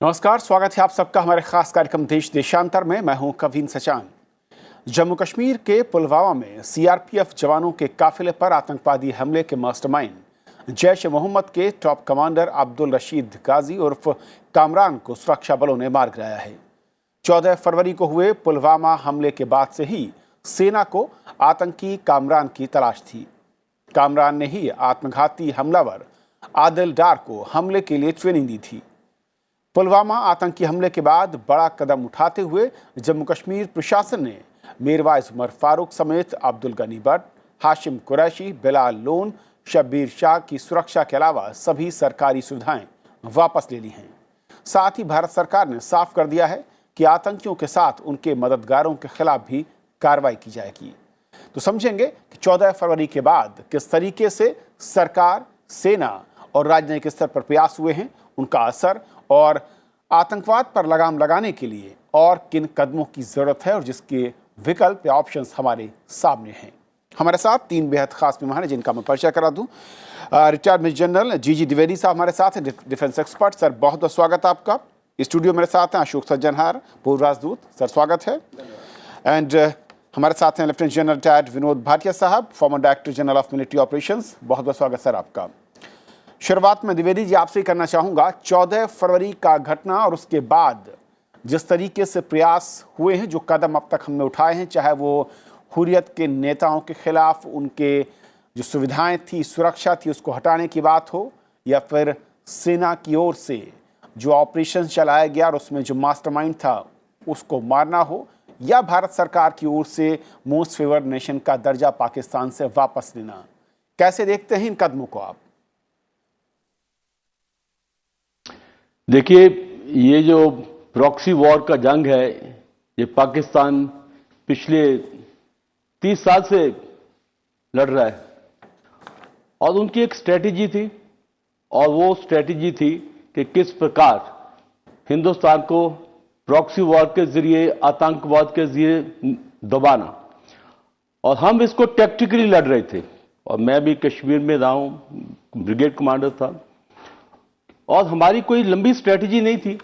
नमस्कार, स्वागत है आप सबका हमारे खास कार्यक्रम देश देशांतर में। मैं हूं कवीन सचान। जम्मू कश्मीर के पुलवामा में सीआरपीएफ जवानों के काफिले पर आतंकवादी हमले के मास्टरमाइंड जैश ए मोहम्मद के टॉप कमांडर अब्दुल रशीद गाजी उर्फ कामरान को सुरक्षा बलों ने मार गिराया है। 14 फरवरी को हुए पुलवामा हमले के बाद से ही सेना को आतंकी कामरान की तलाश थी। कामरान ने ही आत्मघाती हमलावर आदिल डार को हमले के लिए ट्रेनिंग दी थी। पुलवामा आतंकी हमले के बाद बड़ा कदम उठाते हुए जम्मू कश्मीर प्रशासन ने मीरवाइज उमर फारूक समेत अब्दुल गनी भट्ट, हाशिम कुरैशी, बिलाल लोन, शब्बीर शाह की सुरक्षा के अलावा सभी सरकारी सुविधाएं वापस ले ली हैं। साथ ही भारत सरकार ने साफ कर दिया है कि आतंकियों के साथ उनके मददगारों के खिलाफ भी कार्रवाई की जाएगी। तो समझेंगे कि 14 फरवरी के बाद किस तरीके से सरकार, सेना और राजनयिक स्तर पर प्रयास हुए हैं, उनका असर और आतंकवाद पर लगाम लगाने के लिए और किन कदमों की जरूरत है और जिसके विकल्प या ऑप्शंस हमारे सामने हैं। हमारे साथ 3 बेहद खास मेहमान हैं जिनका मैं परिचय करा दूं। रिटायर्ड मेजर जनरल जी द्विवेदी साहब हमारे साथ हैं, डिफेंस एक्सपर्ट। सर, बहुत बहुत स्वागत है आपका। स्टूडियो मेरे साथ हैं अशोक सज्जनहार, पूर्व राजदूत। सर, स्वागत है। एंड हमारे साथ हैं lieutenant general retired Vinod Bhatia साहब, former director general of military operations. बहुत बहुत स्वागत सर आपका। शुरुआत में द्विवेदी जी आपसे ही करना चाहूंगा, 14 फरवरी का घटना और उसके बाद जिस तरीके से प्रयास हुए हैं, जो कदम अब तक हमने उठाए हैं, चाहे वो हुर्रियत के नेताओं के खिलाफ उनके जो सुविधाएं थी, सुरक्षा थी, उसको हटाने की बात हो, या फिर सेना की ओर से जो ऑपरेशन चलाया गया और उसमें जो मास्टरमाइंड था उसको मारना हो, या भारत सरकार की ओर से मोस्ट फेवर्ड नेशन का दर्जा पाकिस्तान से वापस लेना, कैसे देखते हैं इन कदमों को आप? देखिए, ये जो प्रॉक्सी वॉर का जंग है, ये पाकिस्तान पिछले 30 साल से लड़ रहा है और उनकी एक स्ट्रेटजी थी, और वो स्ट्रेटजी थी कि किस प्रकार हिंदुस्तान को प्रॉक्सी वॉर के जरिए, आतंकवाद के जरिए दबाना। और हम इसको टैक्टिकली लड़ रहे थे, और मैं भी कश्मीर में रहा हूं, ब्रिगेड कमांडर था, और हमारी कोई लंबी स्ट्रेटजी नहीं थी।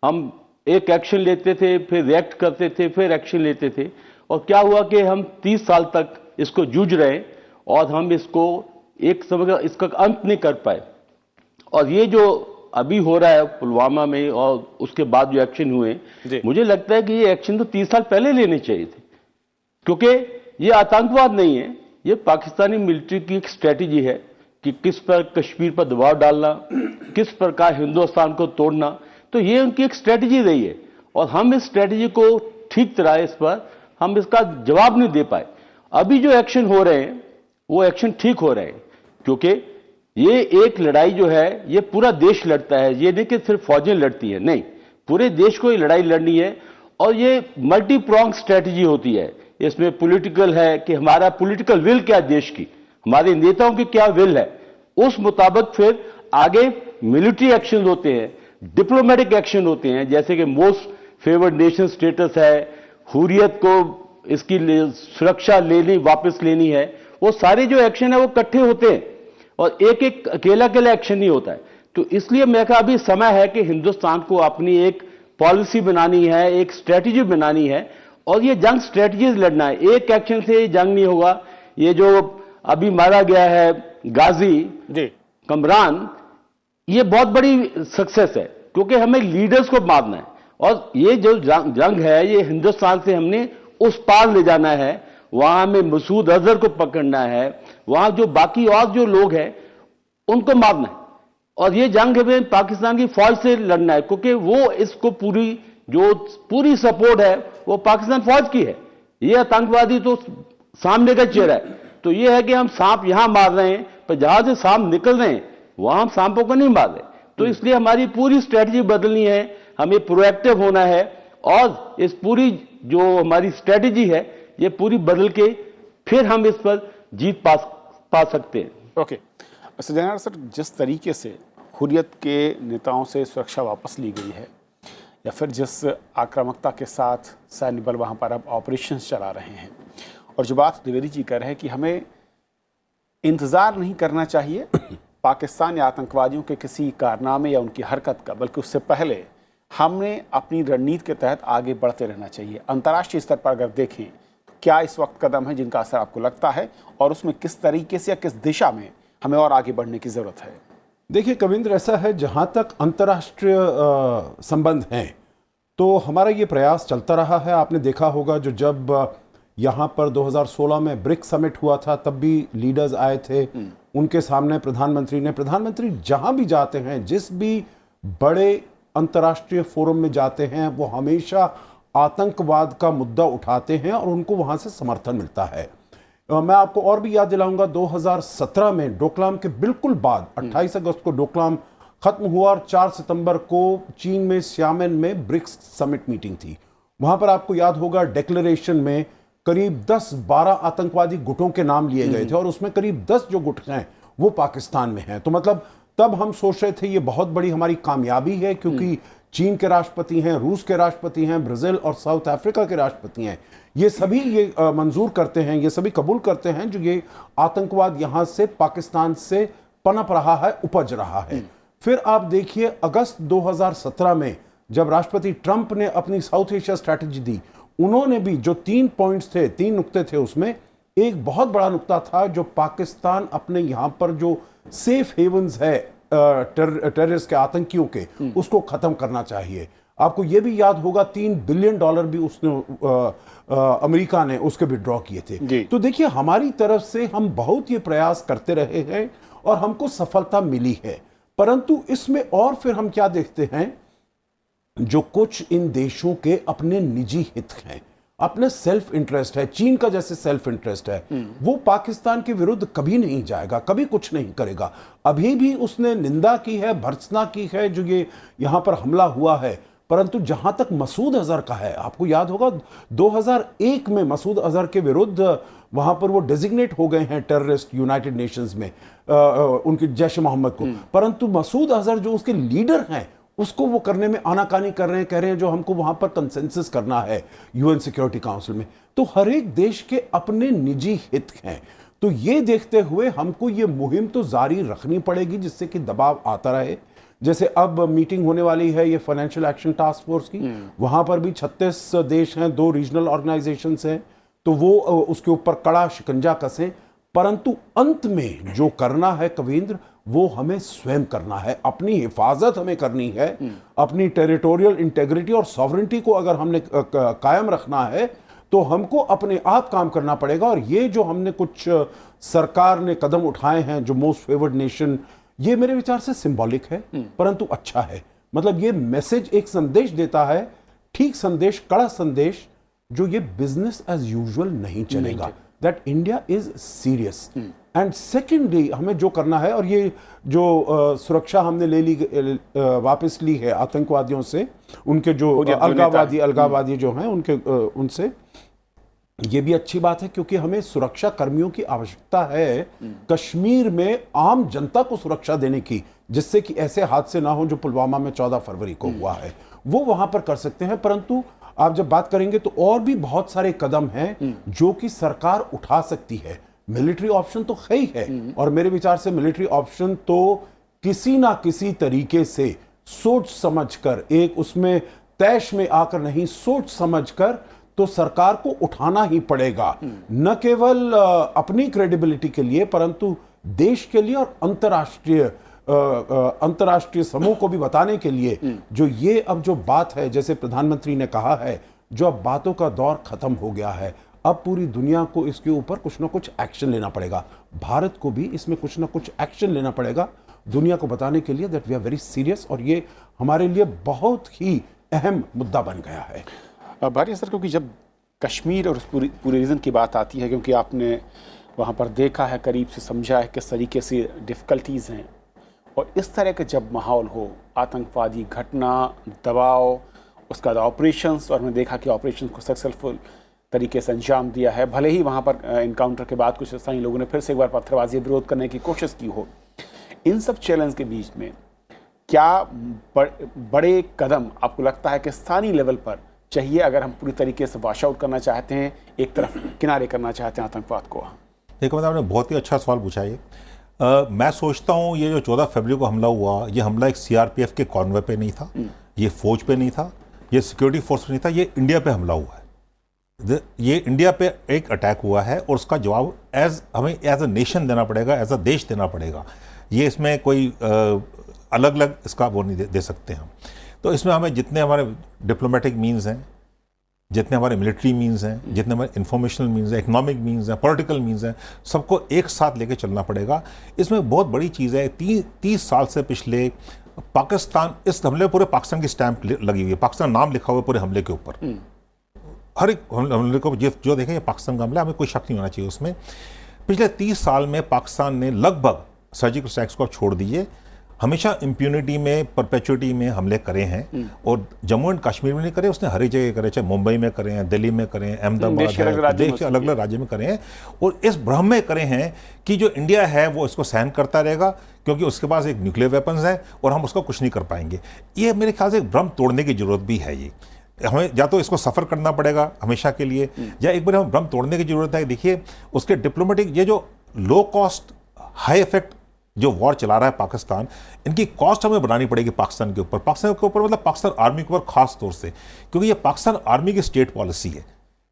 हम एक एक्शन लेते थे, फिर रिएक्ट करते थे, फिर एक्शन लेते थे, और क्या हुआ कि हम 30 साल तक इसको जूझ रहे और हम इसको एक समय इसका अंत नहीं कर पाए। और ये जो अभी हो रहा है पुलवामा में और उसके बाद जो एक्शन हुए, मुझे लगता है कि ये एक्शन तो 30 साल पहले लेने चाहिए थे, क्योंकि ये आतंकवाद नहीं है, ये पाकिस्तानी मिलिट्री की एक स्ट्रेटजी है कि किस पर कश्मीर पर दबाव डालना, किस प्रकार हिंदुस्तान को तोड़ना। तो ये उनकी एक स्ट्रेटजी रही है, और हम इस स्ट्रेटजी को ठीक तरह इस पर हम इसका जवाब नहीं दे पाए। अभी जो एक्शन हो रहे हैं वो एक्शन ठीक हो रहे हैं, क्योंकि ये एक लड़ाई जो है ये पूरा देश लड़ता है। ये नहीं कि सिर्फ फौजें लड़ती है, नहीं, पूरे देश को ये लड़ाई लड़नी है। और ये मल्टी प्रोंग स्ट्रेटजी होती है। इसमें पॉलिटिकल है कि हमारा पॉलिटिकल विल क्या, देश की हमारे नेताओं की क्या विल है, उस मुताबिक फिर आगे मिलिट्री एक्शन होते हैं, डिप्लोमेटिक एक्शन होते हैं, जैसे कि मोस्ट फेवर्ड नेशन स्टेटस है, हुर्रियत को इसकी सुरक्षा लेनी, वापस लेनी है। वो सारे जो एक्शन है वो इकट्ठे होते हैं, और एक एक अकेला एक्शन नहीं होता है। तो इसलिए मैं कहा अभी समय है कि हिंदुस्तान को अपनी एक पॉलिसी बनानी है, एक स्ट्रेटजी बनानी है, और ये जंग स्ट्रेटजीज लड़ना है। एक एक्शन से जंग नहीं होगा। ये जो अभी मारा गया है गाजी कमरान, ये बहुत बड़ी सक्सेस है, क्योंकि हमें लीडर्स को मारना है। और ये जो जंग है ये हिंदुस्तान से हमने उस पार ले जाना है, वहां हमें मसूद अजहर को पकड़ना है, वहां जो बाकी और जो लोग हैं उनको मारना है। और ये जंग हमें पाकिस्तान की फौज से लड़ना है, क्योंकि वो इसको पूरी सपोर्ट है वो पाकिस्तान फौज की है। ये आतंकवादी तो सामने का चेहरा है। तो ये है कि हम सांप यहां मार रहे हैं, पर जहां से सांप निकल रहे हैं वहां हम सांपों को नहीं मार रहे। तो इसलिए हमारी पूरी स्ट्रेटजी बदलनी है, हमें प्रोएक्टिव होना है, और इस पूरी जो हमारी स्ट्रेटजी है ये पूरी बदल के फिर हम इस पर जीत पा सकते हैं। ओके सज्जनहार सर, जिस तरीके से हुर्रियत के नेताओं से सुरक्षा वापस ली गई है, या फिर जिस आक्रामकता के साथ सैन्य बल वहाँ पर अब ऑपरेशंस चला रहे हैं, और जो बात द्विवेदी जी कर रहे हैं कि हमें इंतज़ार नहीं करना चाहिए पाकिस्तान या आतंकवादियों के किसी कारनामे या उनकी हरकत का, बल्कि उससे पहले हमने अपनी रणनीति के तहत आगे बढ़ते रहना चाहिए। अंतर्राष्ट्रीय स्तर पर अगर देखें तो क्या इस वक्त कदम है जिनका असर आपको लगता है और उसमें किस तरीके से या किस दिशा में हमें और आगे बढ़ने की ज़रूरत है? देखिए कविंद्र, ऐसा है, जहाँ तक अंतर्राष्ट्रीय संबंध हैं तो हमारा ये प्रयास चलता रहा है। आपने देखा होगा जब यहाँ पर 2016 में ब्रिक्स समिट हुआ था तब भी लीडर्स आए थे, उनके सामने प्रधानमंत्री जहाँ भी जाते हैं, जिस भी बड़े अंतर्राष्ट्रीय फोरम में जाते हैं, वो हमेशा आतंकवाद का मुद्दा उठाते हैं और उनको वहाँ से समर्थन मिलता है। मैं आपको और भी याद दिलाऊंगा, 2017 में डोकलाम के बिल्कुल बाद 28 अगस्त को डोकलाम खत्म हुआ और 4 सितंबर को चीन में श्यामेन में ब्रिक्स समिट मीटिंग थी। वहां पर आपको याद होगा डिक्लेरेशन में करीब 10-12 आतंकवादी गुटों के नाम लिए गए थे और उसमें करीब 10 जो गुट हैं वो पाकिस्तान में हैं। तो मतलब तब हम सोच रहे थे ये बहुत बड़ी हमारी कामयाबी है, क्योंकि चीन के राष्ट्रपति हैं, रूस के राष्ट्रपति हैं, ब्राजील और साउथ अफ्रीका के राष्ट्रपति हैं, ये सभी ये मंजूर करते हैं, ये सभी कबूल करते हैं जो ये आतंकवाद यहां से पाकिस्तान से पनप रहा है, उपज रहा है। फिर आप देखिए अगस्त 2017 में जब राष्ट्रपति ट्रंप ने अपनी साउथ एशिया स्ट्रैटेजी दी, उन्होंने भी जो 3 पॉइंट्स थे, 3 नुक्ते थे, उसमें एक बहुत बड़ा नुक्ता था जो पाकिस्तान अपने यहां पर जो सेफ हेवन्स है टेररिस्ट के, आतंकियों के, उसको खत्म करना चाहिए। आपको यह भी याद होगा $3 बिलियन भी उसने अमेरिका ने उसके विड्रॉ किए थे। तो देखिए हमारी तरफ से हम बहुत ये प्रयास करते रहे हैं और हमको सफलता मिली है, परंतु इसमें और फिर हम क्या देखते हैं, जो कुछ इन देशों के अपने निजी हित हैं, अपने सेल्फ इंटरेस्ट है, चीन का जैसे सेल्फ इंटरेस्ट है, वो पाकिस्तान के विरुद्ध कभी नहीं जाएगा, कभी कुछ नहीं करेगा। अभी भी उसने निंदा की है, भर्त्सना की है जो ये यहां पर हमला हुआ है, परंतु जहां तक मसूद अजहर का है, आपको याद होगा 2001 में मसूद अजहर के विरुद्ध वहां पर वो डेजिग्नेट हो गए हैं टेररिस्ट यूनाइटेड नेशंस में, उनके जैश मोहम्मद को, परंतु मसूद अजहर जो उसके लीडर हैं उसको वो करने में आनाकानी कर रहे हैं, कह रहे हैं जो हमको वहां पर कंसेंसस करना है यूएन सिक्योरिटी काउंसिल में। तो हर एक देश के अपने निजी हित हैं, तो ये देखते हुए हमको ये मुहिम तो जारी रखनी पड़ेगी जिससे कि दबाव आता रहे। जैसे अब मीटिंग होने वाली है ये फाइनेंशियल एक्शन टास्क फोर्स की, वहां पर भी 36 देश हैं, 2 रीजनल ऑर्गेनाइजेशंस हैं, तो वो उसके ऊपर कड़ा शिकंजा कसें, परंतु अंत में जो करना है कवींद्र, वो हमें स्वयं करना है, अपनी हिफाजत हमें करनी है, अपनी टेरिटोरियल इंटेग्रिटी और सॉवरेंटी को अगर हमने कायम रखना है तो हमको अपने आप काम करना पड़ेगा। और ये जो हमने कुछ सरकार ने कदम उठाए हैं, जो मोस्ट फेवर्ड नेशन, ये मेरे विचार से सिंबॉलिक है परंतु अच्छा है। मतलब ये मैसेज एक संदेश देता है, ठीक संदेश, कड़ा संदेश, जो ये बिजनेस एज यूजुअल नहीं चलेगा, that India is serious. And secondly हमें जो करना है, और ये जो सुरक्षा हमने ले ली, वापस ली है आतंकवादियों से, उनके जो अलगाववादी जो हैं उनके उनसे, ये भी अच्छी बात है क्योंकि हमें सुरक्षा कर्मियों की आवश्यकता है कश्मीर में आम जनता को सुरक्षा देने की, जिससे कि ऐसे हादसे ना हो जो पुलवामा में 14 फरवरी को हुआ है, वो वहां पर कर सकते हैं। परंतु आप जब बात करेंगे तो और भी बहुत सारे कदम हैं जो कि सरकार उठा सकती है। मिलिट्री ऑप्शन तो है ही है, और मेरे विचार से मिलिट्री ऑप्शन तो किसी ना किसी तरीके से सोच समझकर, एक उसमें तैश में आकर नहीं, सोच समझकर तो सरकार को उठाना ही पड़ेगा, न केवल अपनी क्रेडिबिलिटी के लिए परंतु देश के लिए और अंतर्राष्ट्रीय समूह को भी बताने के लिए, जो ये अब जो बात है, जैसे प्रधानमंत्री ने कहा है, जो अब बातों का दौर खत्म हो गया है, अब पूरी दुनिया को इसके ऊपर कुछ ना कुछ एक्शन लेना पड़ेगा। भारत को भी इसमें कुछ ना कुछ एक्शन लेना पड़ेगा दुनिया को बताने के लिए that we are very serious, और ये हमारे लिए बहुत ही अहम मुद्दा बन गया है। भाटिया सर, क्योंकि जब कश्मीर और उस पूरे रीजन की बात आती है, क्योंकि आपने वहाँ पर देखा है, करीब से समझा है किस तरीके से डिफ़िकल्टीज़ हैं, और इस तरह का जब माहौल हो, आतंकवादी घटना, दबाव, उसका ऑपरेशंस, और हमने देखा कि ऑपरेशन को सक्सेसफुल तरीके से अंजाम दिया है, भले ही वहाँ पर इनकाउंटर के बाद कुछ स्थानीय लोगों ने फिर से एक बार पत्थरबाजी विरोध करने की कोशिश की हो, इन सब चैलेंज के बीच में क्या बड़े कदम आपको लगता है कि स्थानीय लेवल पर चाहिए अगर हम पूरी तरीके से वॉश आउट करना चाहते हैं, एक तरफ किनारे करना चाहते हैं आतंकवाद को? देखो, मतलब आपने बहुत ही अच्छा सवाल पूछा है। मैं सोचता हूँ ये जो 14 फरवरी को हमला हुआ, ये हमला एक सीआरपीएफ के कॉन्वॉय पे नहीं था, ये फौज पे नहीं था, ये सिक्योरिटी फोर्स पे नहीं था, ये इंडिया पे हमला हुआ है। ये इंडिया पे एक अटैक हुआ है और उसका जवाब हमें एज अ नेशन देना पड़ेगा, एज अ देश देना पड़ेगा। ये इसमें कोई अलग अलग इसका वो नहीं दे सकते हम। तो इसमें हमें जितने हमारे डिप्लोमेटिक मीन्स हैं, जितने हमारे मिलिट्री मीन्स हैं, जितने हमारे इंफॉर्मेशनल मीन्स हैं, इकोनॉमिक मीन्स हैं, पॉलिटिकल मीन्स हैं, सबको एक साथ लेके चलना पड़ेगा। इसमें बहुत बड़ी चीज़ है, 30 साल से पिछले पाकिस्तान, इस हमले में पूरे पाकिस्तान की स्टैंप लगी हुई है, पाकिस्तान नाम लिखा हुआ है पूरे हमले के ऊपर। हर एक हमले को जो देखें ये पाकिस्तान का हमला, हमें कोई शक नहीं होना चाहिए उसमें। पिछले 30 साल में पाकिस्तान ने लगभग सर्जिकल स्ट्राइक्स को छोड़ दिए, हमेशा इम्प्यूनिटी में, परपेचुइटी में हमले करे हैं और जम्मू एंड कश्मीर में नहीं करे, उसने हर एक जगह करे, चाहे मुंबई में करे हैं, दिल्ली में करे हैं, अहमदाबाद है, देश के अलग अलग राज्य में करे हैं। और इस भ्रम में करे हैं कि जो इंडिया है वो इसको सहन करता रहेगा क्योंकि उसके पास एक न्यूक्लियर वेपन्स है और हम उसको कुछ नहीं कर पाएंगे। ये मेरे ख्याल से एक भ्रम तोड़ने की जरूरत भी है। ये हमें या तो इसको सफ़र करना पड़ेगा हमेशा के लिए, या एक बार हमें भ्रम तोड़ने की जरूरत है। देखिए उसके डिप्लोमेटिक, ये जो लो कॉस्ट हाई इफेक्ट जो वॉर चला रहा है पाकिस्तान, इनकी कॉस्ट हमें बनानी पड़ेगी पाकिस्तान के ऊपर, मतलब पाकिस्तान आर्मी के ऊपर खास तौर से, क्योंकि ये पाकिस्तान आर्मी की स्टेट पॉलिसी है।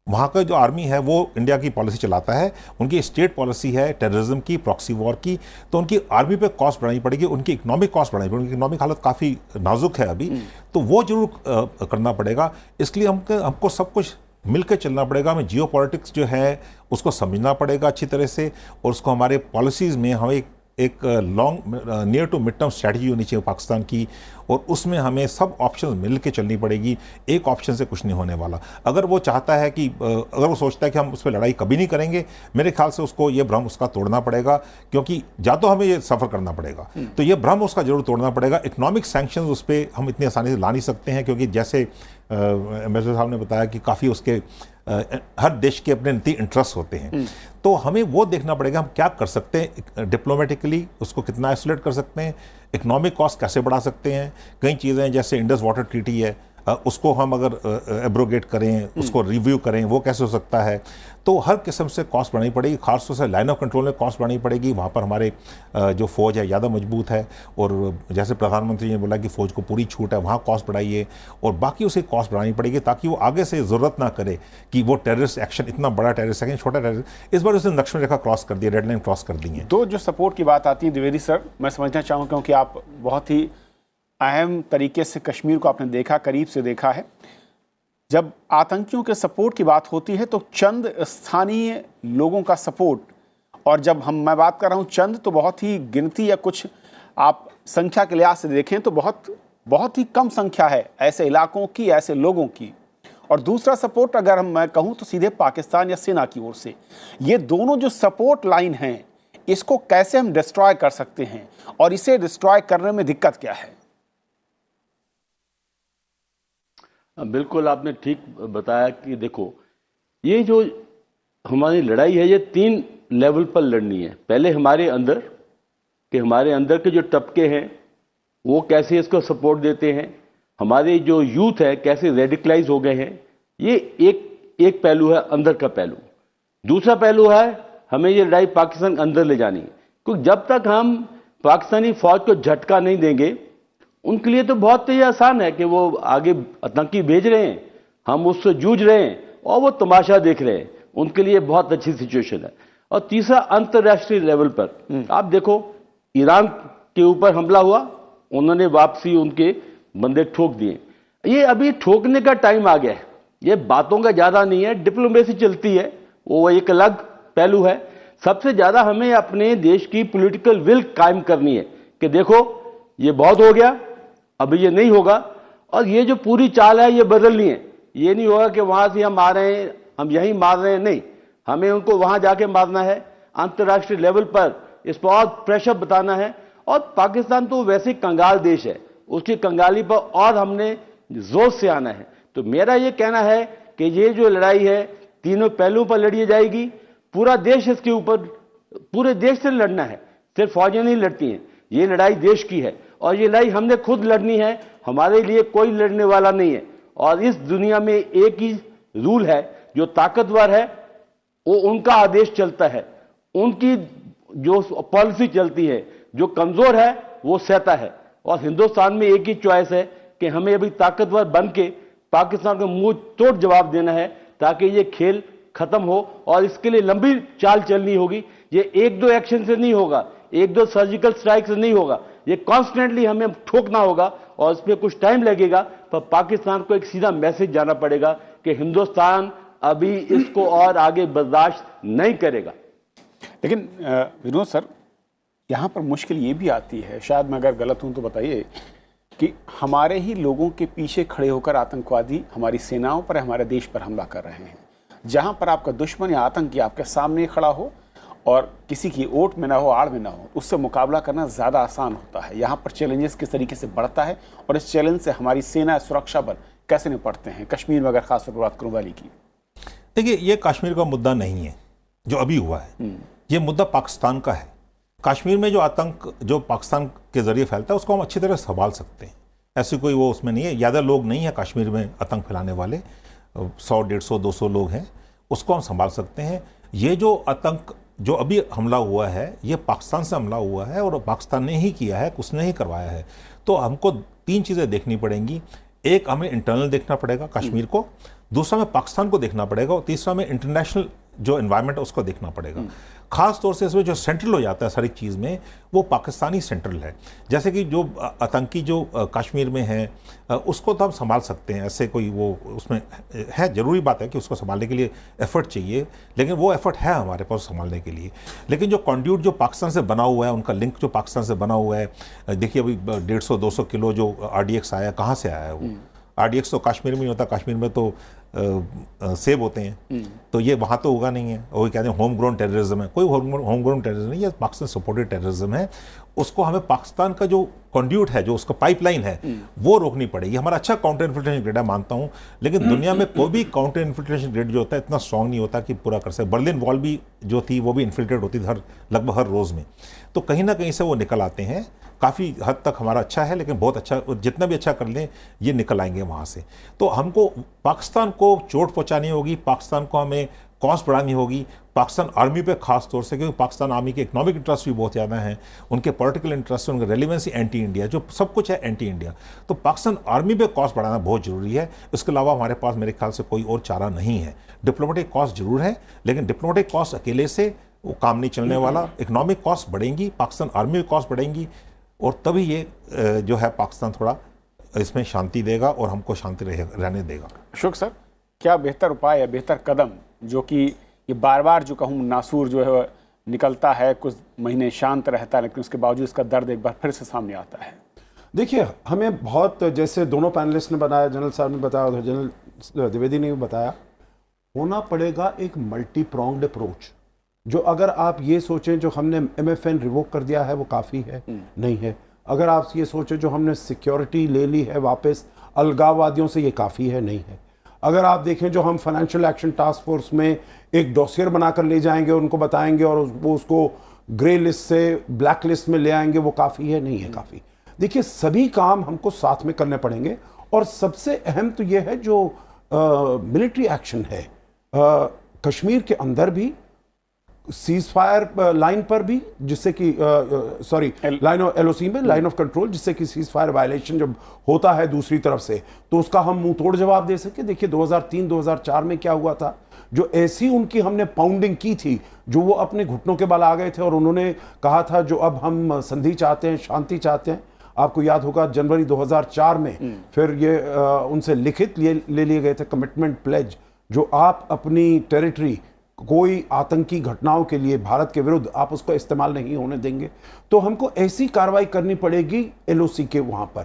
वहाँ का जो आर्मी है वो इंडिया की पॉलिसी चलाता है, उनकी स्टेट पॉलिसी है टेररिज्म की, प्रॉक्सी वॉर की, तो उनकी आर्मी पे कॉस्ट बढ़ानी पड़ेगी, उनकी इकोनॉमिक कॉस्ट बढ़ानी पड़ेगी। उनकी इकोनॉमिक हालत काफ़ी नाजुक है अभी, तो वो जरूर करना पड़ेगा। इसके लिए हमको सब कुछ मिलकर चलना पड़ेगा। हमें जियो पॉलिटिक्स जो है उसको समझना पड़ेगा अच्छी तरह से, और उसको हमारे पॉलिसीज़ में हमें एक long near to mid term strategy होनी चाहिए पाकिस्तान की, और उसमें हमें सब ऑप्शन मिल के चलनी पड़ेगी। एक ऑप्शन से कुछ नहीं होने वाला। अगर वो चाहता है कि अगर वो सोचता है कि हम उस पर लड़ाई कभी नहीं करेंगे, मेरे ख्याल से उसको ये भ्रम उसका तोड़ना पड़ेगा, क्योंकि या तो हमें ये सफ़र करना पड़ेगा, तो ये भ्रम उसका जरूर तोड़ना पड़ेगा। इकोनॉमिक सैंक्शंस उस पर हम इतनी आसानी से ला नहीं सकते हैं, क्योंकि जैसे एम्बेसडर साहब ने बताया कि काफ़ी उसके हर देश के अपने नीति इंटरेस्ट होते हैं, तो हमें वो देखना पड़ेगा हम क्या कर सकते हैं डिप्लोमेटिकली, उसको कितना आइसोलेट कर सकते हैं, इकोनॉमिक कॉस्ट कैसे बढ़ा सकते हैं। कई चीज़ें जैसे इंडस वाटर ट्रीटी है, उसको हम अगर एब्रोगेट करें, उसको रिव्यू करें, वो कैसे हो सकता है। तो हर किस्म से कॉस्ट बढ़ानी पड़ेगी, खासतौर से लाइन ऑफ कंट्रोल में कॉस्ट बढ़ानी पड़ेगी। वहाँ पर हमारे जो फौज है ज़्यादा मजबूत है, और जैसे प्रधानमंत्री ने बोला कि फ़ौज को पूरी छूट है, वहाँ कॉस्ट बढ़ाइए, और बाकी उसे कॉस्ट बढ़ानी पड़ेगी ताकि वो आगे से ज़रूरत ना करे कि वो टेररिस्ट एक्शन, इतना बड़ा टेररिस्ट एक्शन, छोटा टेररिस्ट, इस बार उसने लक्ष्मण रेखा क्रॉस कर दिया, रेड लाइन क्रॉस कर दी है। दो जो सपोर्ट की बात आती है द्विवेदी सर, मैं समझना चाहूँ क्योंकि आप बहुत ही अहम तरीके से कश्मीर को आपने देखा, करीब से देखा है। जब आतंकियों के सपोर्ट की बात होती है तो चंद स्थानीय लोगों का सपोर्ट, और जब मैं बात कर रहा हूं चंद, तो बहुत ही गिनती या कुछ आप संख्या के लिहाज से देखें तो बहुत ही कम संख्या है ऐसे इलाकों की, ऐसे लोगों की। और दूसरा सपोर्ट अगर मैं कहूं तो सीधे पाकिस्तान या सेना की ओर से। ये दोनों जो सपोर्ट लाइन हैं, इसको कैसे हम डिस्ट्रॉय कर सकते हैं, और इसे डिस्ट्रॉय करने में दिक्कत क्या है? बिल्कुल आपने ठीक बताया कि देखो, ये जो हमारी लड़ाई है ये 3 लेवल पर लड़नी है। पहले हमारे अंदर, कि हमारे अंदर के जो तबके हैं वो कैसे इसको सपोर्ट देते हैं, हमारे जो यूथ है कैसे रेडिकलाइज हो गए हैं, ये एक पहलू है, अंदर का पहलू। दूसरा पहलू है हमें ये लड़ाई पाकिस्तान के अंदर ले जानी है, क्योंकि जब तक हम पाकिस्तानी फौज को झटका नहीं देंगे, उनके लिए तो बहुत ही आसान है कि वो आगे आतंकी भेज रहे हैं, हम उससे जूझ रहे हैं और वो तमाशा देख रहे हैं, उनके लिए बहुत अच्छी सिचुएशन है। और तीसरा अंतर्राष्ट्रीय लेवल पर आप देखो, ईरान के ऊपर हमला हुआ, उन्होंने वापसी उनके बंदे ठोक दिए। ये अभी ठोकने का टाइम आ गया है, ये बातों का ज्यादा नहीं है, डिप्लोमेसी चलती है, वो एक अलग पहलू है। सबसे ज्यादा हमें अपने देश की पॉलिटिकल विल कायम करनी है कि देखो ये बहुत हो गया, अभी ये नहीं होगा, और ये जो पूरी चाल है ये बदलनी है। ये नहीं होगा कि वहां से हम आ रहे हैं, हम यहीं मार रहे हैं, नहीं, हमें उनको वहां जाके मारना है। अंतर्राष्ट्रीय लेवल पर इस पर और प्रेशर बताना है। और पाकिस्तान तो वैसे कंगाल देश है, उसकी कंगाली पर और हमने जोर से आना है। तो मेरा ये कहना है कि ये जो लड़ाई है तीनों पहलुओं पर लड़ी जाएगी, पूरा देश इसके ऊपर, पूरे देश से लड़ना है, सिर्फ फौजें नहीं लड़ती हैं, ये लड़ाई देश की है, और ये लड़ाई हमने खुद लड़नी है, हमारे लिए कोई लड़ने वाला नहीं है। और इस दुनिया में एक ही रूल है, जो ताकतवर है वो उनका आदेश चलता है, उनकी जो पॉलिसी चलती है, जो कमजोर है वो सहता है। और हिंदुस्तान में एक ही चॉइस है कि हमें अभी ताकतवर बन के पाकिस्तान को मुंह तोड़ जवाब देना है, ताकि ये खेल खत्म हो। और इसके लिए लंबी चाल चलनी होगी। ये एक दो एक्शन से नहीं होगा, एक दो सर्जिकल स्ट्राइक से नहीं होगा, ये कॉन्स्टेंटली हमें ठोकना होगा और इसमें कुछ टाइम लगेगा। पर पाकिस्तान को एक सीधा मैसेज जाना पड़ेगा कि हिंदुस्तान अभी इसको और आगे बर्दाश्त नहीं करेगा। लेकिन विनोद सर, यहाँ पर मुश्किल ये भी आती है, शायद मैं अगर गलत हूँ तो बताइए, कि हमारे ही लोगों के पीछे खड़े होकर आतंकवादी हमारी सेनाओं पर, हमारे देश पर हमला कर रहे हैं। जहाँ पर आपका दुश्मन या आतंकी आपके सामने खड़ा हो और किसी की ओट में ना हो, आड़ में ना हो, उससे मुकाबला करना ज़्यादा आसान होता है। यहाँ पर चैलेंजेस किस तरीके से बढ़ता है और इस चैलेंज से हमारी सेना, सुरक्षा बल कैसे निपटते हैं? कश्मीर में अगर खास तौर पर बात करूँ वाली की, देखिए, ये कश्मीर का मुद्दा नहीं है जो अभी हुआ है, ये मुद्दा पाकिस्तान का है। कश्मीर में जो आतंक जो पाकिस्तान के जरिए फैलता है उसको हम अच्छी तरह संभाल सकते हैं, ऐसी कोई वो उसमें नहीं है। ज़्यादा लोग नहीं है कश्मीर में आतंक फैलाने वाले, 100, 150, 200 लोग हैं, उसको हम संभाल सकते हैं। ये जो आतंक जो अभी हमला हुआ है, ये पाकिस्तान से हमला हुआ है और पाकिस्तान ने ही किया है, उसने ही करवाया है। तो हमको 3 चीज़ें देखनी पड़ेंगी। एक, हमें इंटरनल देखना पड़ेगा कश्मीर को, दूसरा में पाकिस्तान को देखना पड़ेगा और तीसरा में इंटरनेशनल जो एनवायरनमेंट है उसको देखना पड़ेगा। खास तौर से इसमें जो सेंट्रल हो जाता है सारी चीज़ में, वो पाकिस्तानी सेंट्रल है। जैसे कि जो आतंकी जो कश्मीर में है, उसको तो हम संभाल सकते हैं, ऐसे कोई वो उसमें है, ज़रूरी बात है कि उसको संभालने के लिए एफर्ट चाहिए, लेकिन वो एफर्ट है हमारे पास संभालने के लिए। लेकिन जो कॉन्ड्यूट जो पाकिस्तान से बना हुआ है, उनका लिंक जो पाकिस्तान से बना हुआ है, देखिए अभी 150-200 किलो जो RDX आया, कहाँ से आया है वो? RDX तो कश्मीर में ही होता, कश्मीर में तो सेब होते हैं, तो ये वहाँ तो होगा नहीं है। और कहते हैं होम ग्रोन टेररिज्म है, कोई होम ग्रोन टेररिज्म नहीं है, पाकिस्तान सपोर्टेड टेररिज्म है। उसको हमें पाकिस्तान का जो कॉन्ड्यूट है, जो उसका पाइपलाइन है, वो रोकनी पड़ेगी। हमारा अच्छा काउंटर इन्फिल्ट्रेशन ग्रेड है, मानता हूँ, लेकिन दुनिया में कोई भी काउंटर इन्फिल्ट्रेशन ग्रेड जो होता है इतना स्ट्रांग नहीं होता कि पूरा कर सके। बर्लिन वॉल भी जो थी वो भी इन्फिल्ट्रेट होती थी लगभग हर रोज़ में, तो कहीं ना कहीं से वो निकल आते हैं। काफ़ी हद तक हमारा अच्छा है, लेकिन बहुत अच्छा, जितना भी अच्छा कर लें ये निकल आएंगे वहाँ से। तो हमको पाकिस्तान को चोट पहुँचानी होगी, पाकिस्तान को हमें कॉस्ट बढ़ानी होगी, पाकिस्तान आर्मी पे खास तौर से, क्योंकि पाकिस्तान आर्मी के इकोनॉमिक इंटरेस्ट भी बहुत ज़्यादा हैं, उनके पॉलिटिकल इंटरेस्ट, उनकी रेलिवेंसी एंटी इंडिया, जो सब कुछ है एंटी इंडिया। तो पाकिस्तान आर्मी पे कॉस्ट बढ़ाना बहुत ज़रूरी है। उसके अलावा हमारे पास मेरे ख्याल से कोई और चारा नहीं है। डिप्लोमेटिक कॉस्ट जरूर है, लेकिन डिप्लोमेटिक कॉस्ट अकेले से वो काम नहीं चलने वाला। इकोनॉमिक कॉस्ट बढ़ेंगी, पाकिस्तान आर्मी की कॉस्ट बढ़ेंगी, और तभी ये जो है पाकिस्तान थोड़ा इसमें शांति देगा और हमको शांति रहने देगा। अशोक सर, क्या बेहतर उपाय या बेहतर कदम, जो कि ये बार बार जो कहूँ नासूर जो है निकलता है, कुछ महीने शांत रहता है, लेकिन उसके बावजूद इसका दर्द एक बार फिर से सामने आता है? देखिए, हमें बहुत, जैसे दोनों पैनलिस्ट ने बताया, जनरल साहब ने बताया, जनरल द्विवेदी ने भी बताया, होना पड़ेगा एक मल्टी प्रोंग्ड अप्रोच। जो अगर आप ये सोचें जो हमने MFN रिवोक कर दिया है वो काफ़ी है, नहीं है। अगर आप ये सोचें जो हमने सिक्योरिटी ले ली है वापस अलगाववादियों से, ये काफ़ी है, नहीं है। अगर आप देखें जो हम फाइनेंशियल एक्शन टास्क फोर्स में एक डॉसियर बनाकर ले जाएंगे, उनको बताएंगे और वो उसको ग्रे लिस्ट से ब्लैक लिस्ट में ले आएंगे, वो काफ़ी है, नहीं है काफ़ी। देखिए, सभी काम हमको साथ में करने पड़ेंगे, और सबसे अहम तो ये है जो मिलिट्री एक्शन है कश्मीर के अंदर भी, सीज फायर लाइन पर भी, जिससे कि सॉरी लाइन ऑफ LOC में, लाइन ऑफ कंट्रोल, जिससे कि सीज फायर वायलेशन जब होता है दूसरी तरफ से तो उसका हम मुंह तोड़ जवाब दे सके। देखिए 2003-2004 में क्या हुआ था, जो ऐसी उनकी हमने पाउंडिंग की थी, जो वो अपने घुटनों के बल आ गए थे और उन्होंने कहा था जो अब हम संधि चाहते हैं, शांति चाहते हैं। आपको याद होगा जनवरी 2004 में फिर ये उनसे लिखित ले लिए गए थे कमिटमेंट प्लेज, जो आप अपनी टेरिटरी कोई आतंकी घटनाओं के लिए भारत के विरुद्ध आप उसको इस्तेमाल नहीं होने देंगे। तो हमको ऐसी कार्रवाई करनी पड़ेगी LOC के वहां पर।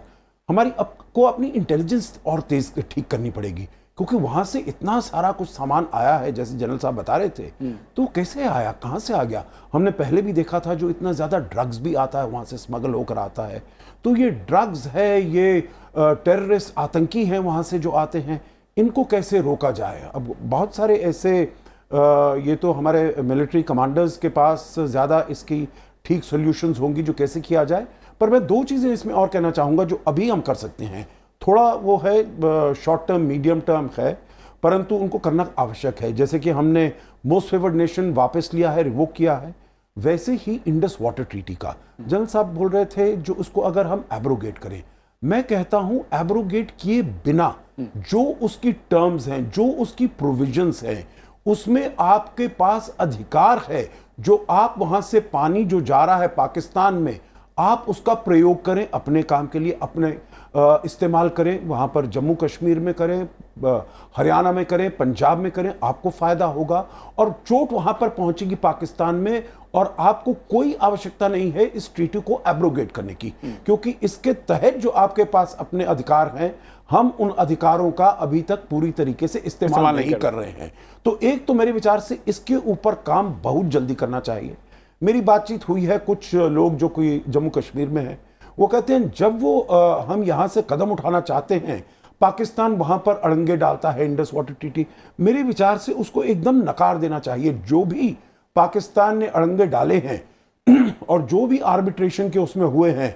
हमारी को अपनी इंटेलिजेंस और तेज ठीक करनी पड़ेगी, क्योंकि वहां से इतना सारा कुछ सामान आया है, जैसे जनरल साहब बता रहे थे, तो कैसे आया, कहां से आ गया। हमने पहले भी देखा था जो इतना ज्यादा ड्रग्स भी आता है वहां से स्मगल होकर आता है। तो ये ड्रग्स है, ये टेररिस्ट आतंकी हैं वहां से जो आते हैं, इनको कैसे रोका जाए। अब बहुत सारे ऐसे ये तो हमारे मिलिट्री कमांडर्स के पास ज़्यादा इसकी ठीक सॉल्यूशंस होंगी जो कैसे किया जाए। पर मैं 2 चीज़ें इसमें और कहना चाहूँगा जो अभी हम कर सकते हैं। थोड़ा वो है शॉर्ट टर्म, मीडियम टर्म है, परंतु उनको करना आवश्यक है। जैसे कि हमने मोस्ट फेवर्ड नेशन वापस लिया है, रिवोक किया है, वैसे ही इंडस वाटर ट्रीटी का जनरल साहब बोल रहे थे जो उसको अगर हम एब्रोगेट करें, मैं कहता हूं एब्रोगेट किए बिना जो उसकी टर्म्स हैं, जो उसकी प्रोविजंस हैं, उसमें आपके पास अधिकार है जो आप वहां से पानी जो जा रहा है पाकिस्तान में, आप उसका प्रयोग करें अपने काम के लिए, अपने इस्तेमाल करें। वहां पर जम्मू कश्मीर में करें, हरियाणा में करें, पंजाब में करें, आपको फायदा होगा और चोट वहां पर पहुंचेगी पाकिस्तान में और आपको कोई आवश्यकता नहीं है इस ट्रीटी को एब्रोगेट करने की, क्योंकि इसके तहत जो आपके पास अपने अधिकार हैं, हम उन अधिकारों का अभी तक पूरी तरीके से इस्तेमाल नहीं कर रहे हैं। तो एक तो मेरे विचार से इसके ऊपर काम बहुत जल्दी करना चाहिए। मेरी बातचीत हुई है कुछ लोग जो कोई जम्मू कश्मीर में है, वो कहते हैं जब वो हम यहां से कदम उठाना चाहते हैं, पाकिस्तान वहां पर अड़ंगे डालता है इंडस वाटर ट्रीटी। मेरे विचार से उसको एकदम नकार देना चाहिए। जो भी पाकिस्तान ने अड़ंगे डाले हैं और जो भी आर्बिट्रेशन के उसमें हुए हैं,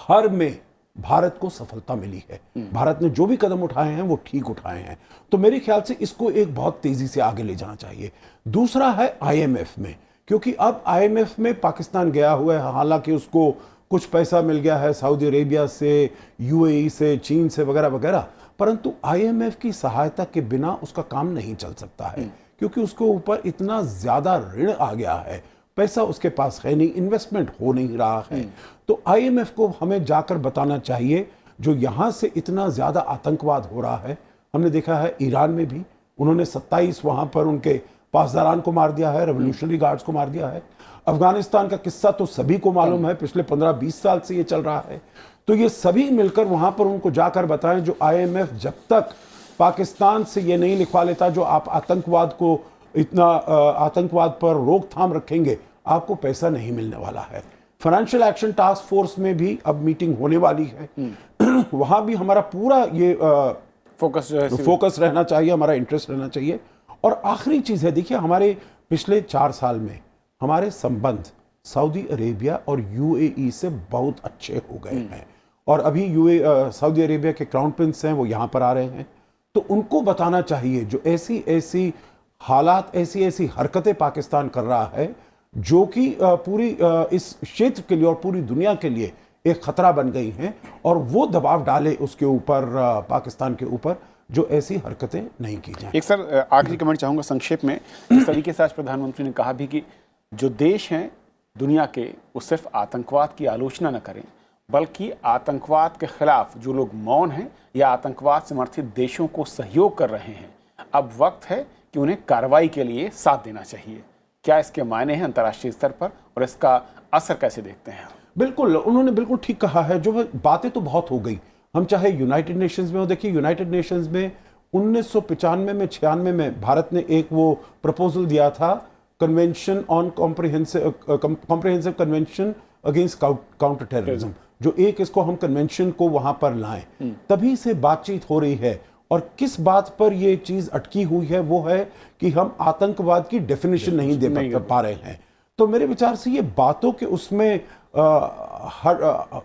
हर में भारत को सफलता मिली है। भारत ने जो भी कदम उठाए हैं वो ठीक उठाए हैं। तो मेरे ख्याल से इसको एक बहुत तेजी से आगे ले जाना चाहिए। दूसरा है आईएमएफ में, क्योंकि अब आईएमएफ में पाकिस्तान गया हुआ है, हालांकि उसको कुछ पैसा मिल गया है सऊदी अरेबिया से, यूएई से, चीन से वगैरह वगैरह, परंतु आईएमएफ की सहायता के बिना उसका काम नहीं चल सकता है, क्योंकि उसके ऊपर इतना ज्यादा ऋण आ गया है, पैसा उसके पास है नहीं, इन्वेस्टमेंट हो नहीं रहा है। तो आईएमएफ को हमें जाकर बताना चाहिए, जो यहां से इतना ज्यादा आतंकवाद हो रहा है, हमने देखा है ईरान में भी उन्होंने 27 वहां पर उनके पासदारान को मार दिया है, रेवोल्यूशनरी गार्ड्स को मार दिया है। अफगानिस्तान का किस्सा तो सभी को मालूम है, पिछले 15-20 साल से ये चल रहा है। तो ये सभी मिलकर वहां पर उनको जाकर बताएं, जो आईएमएफ जब तक पाकिस्तान से ये नहीं लिखवा लेता जो आप आतंकवाद को इतना आतंकवाद पर रोकथाम रखेंगे, आपको पैसा नहीं मिलने वाला है। फाइनेंशियल एक्शन टास्क फोर्स में भी अब मीटिंग होने वाली है, वहां भी हमारा पूरा ये फोकस रहना चाहिए, हमारा इंटरेस्ट रहना चाहिए। और आखिरी चीज है, देखिए हमारे पिछले 4 साल में हमारे संबंध सऊदी अरेबिया और यूएई से बहुत अच्छे हो गए हैं, और अभी सऊदी अरेबिया के क्राउन प्रिंस हैं, वो यहाँ पर आ रहे हैं। तो उनको बताना चाहिए जो ऐसी ऐसी हालात, ऐसी ऐसी हरकतें पाकिस्तान कर रहा है, जो कि पूरी इस क्षेत्र के लिए और पूरी दुनिया के लिए एक खतरा बन गई हैं, और वो दबाव डाले उसके ऊपर, पाकिस्तान के ऊपर, जो ऐसी हरकतें नहीं की जाए। एक सर आखिरी कमेंट चाहूँगा संक्षेप में। इस तरीके से आज प्रधानमंत्री ने कहा भी कि जो देश हैं दुनिया के, वो सिर्फ आतंकवाद की आलोचना न करें, बल्कि आतंकवाद के खिलाफ जो लोग मौन हैं या आतंकवाद समर्थित देशों को सहयोग कर रहे हैं, अब वक्त है कि उन्हें कार्रवाई के लिए साथ देना चाहिए। क्या इसके मायने हैं अंतर्राष्ट्रीय स्तर पर, और इसका असर कैसे देखते हैं? बिल्कुल, उन्होंने बिल्कुल ठीक कहा है। जो बातें तो बहुत हो गई, हम चाहे यूनाइटेड नेशंस में हो, देखिए यूनाइटेड नेशंस में 1995 में 96 में भारत ने एक वो प्रपोजल दिया था, convention on comprehensive convention against counter terrorism, जो एक इसको हम कन्वेंशन को वहां पर लाएं। तभी से बातचीत हो रही है, और किस बात पर ये चीज अटकी हुई है वो है कि हम आतंकवाद की डेफिनेशन नहीं दे पा रहे हैं। तो मेरे विचार से ये बातों के उसमें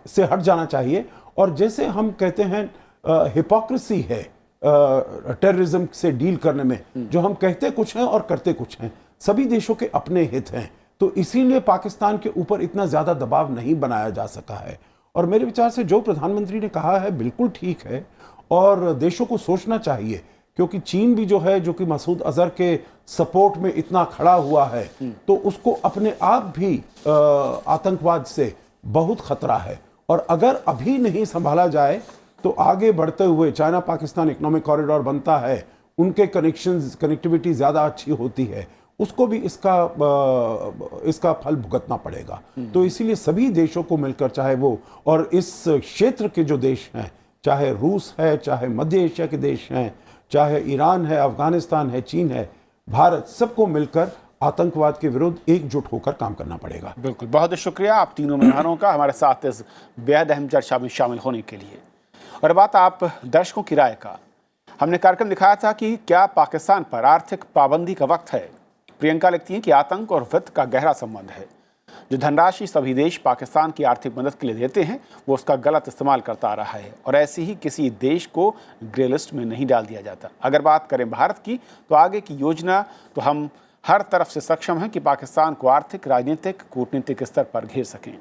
से हट जाना चाहिए। और जैसे हम कहते हैं हिपोक्रेसी है टेररिज्म से डील करने में, जो हम कहते कुछ हैं और करते कुछ हैं। सभी देशों के अपने हित हैं, तो इसीलिए पाकिस्तान के ऊपर इतना ज्यादा दबाव नहीं बनाया जा सका है। और मेरे विचार से जो प्रधानमंत्री ने कहा है बिल्कुल ठीक है, और देशों को सोचना चाहिए, क्योंकि चीन भी जो है, जो कि मसूद अजहर के सपोर्ट में इतना खड़ा हुआ है, तो उसको अपने आप भी आतंकवाद से बहुत खतरा है। और अगर अभी नहीं संभाला जाए तो आगे बढ़ते हुए चाइना पाकिस्तान इकोनॉमिक कॉरिडोर बनता है, उनके कनेक्टिविटी ज़्यादा अच्छी होती है, उसको भी इसका फल भुगतना पड़ेगा। तो इसीलिए सभी देशों को मिलकर, चाहे वो और इस क्षेत्र के जो देश हैं, चाहे रूस है, चाहे मध्य एशिया के देश हैं, चाहे ईरान है, अफगानिस्तान है, चीन है, भारत, सबको मिलकर आतंकवाद के विरुद्ध एकजुट होकर काम करना पड़ेगा। बिल्कुल, बहुत शुक्रिया आप तीनों मेहमानों का हमारे साथ इस बेहद अहम चर्चा में शामिल होने के लिए। और बात आप दर्शकों की राय का, हमने कार्यक्रम दिखाया था कि क्या पाकिस्तान पर आर्थिक पाबंदी का वक्त है। प्रियंका लिखती हैं कि आतंक और वित्त का गहरा संबंध है। जो धनराशि सभी देश पाकिस्तान की आर्थिक मदद के लिए देते हैं, वो उसका गलत इस्तेमाल करता आ रहा है, और ऐसे ही किसी देश को ग्रे लिस्ट में नहीं डाल दिया जाता। अगर बात करें भारत की, तो आगे की योजना तो हम हर तरफ से सक्षम हैं कि पाकिस्तान को आर्थिक, राजनीतिक, कूटनीतिक स्तर पर घेर सकें।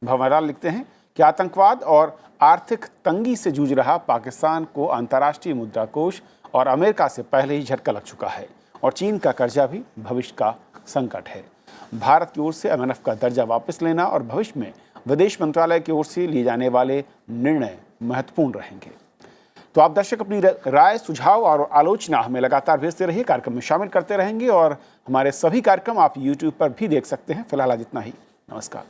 भंवरलाल लिखते हैं कि आतंकवाद और आर्थिक तंगी से जूझ रहा पाकिस्तान को अंतर्राष्ट्रीय मुद्रा कोष और अमेरिका से पहले ही झटका लग चुका है और चीन का कर्जा भी भविष्य का संकट है। भारत की ओर से IMF का दर्जा वापस लेना और भविष्य में विदेश मंत्रालय की ओर से लिए जाने वाले निर्णय महत्वपूर्ण रहेंगे। तो आप दर्शक अपनी राय, सुझाव और आलोचना हमें लगातार भेजते रहिए, कार्यक्रम में शामिल करते रहेंगे और हमारे सभी कार्यक्रम आप YouTube पर भी देख सकते हैं। फिलहाल आज इतना ही। नमस्कार।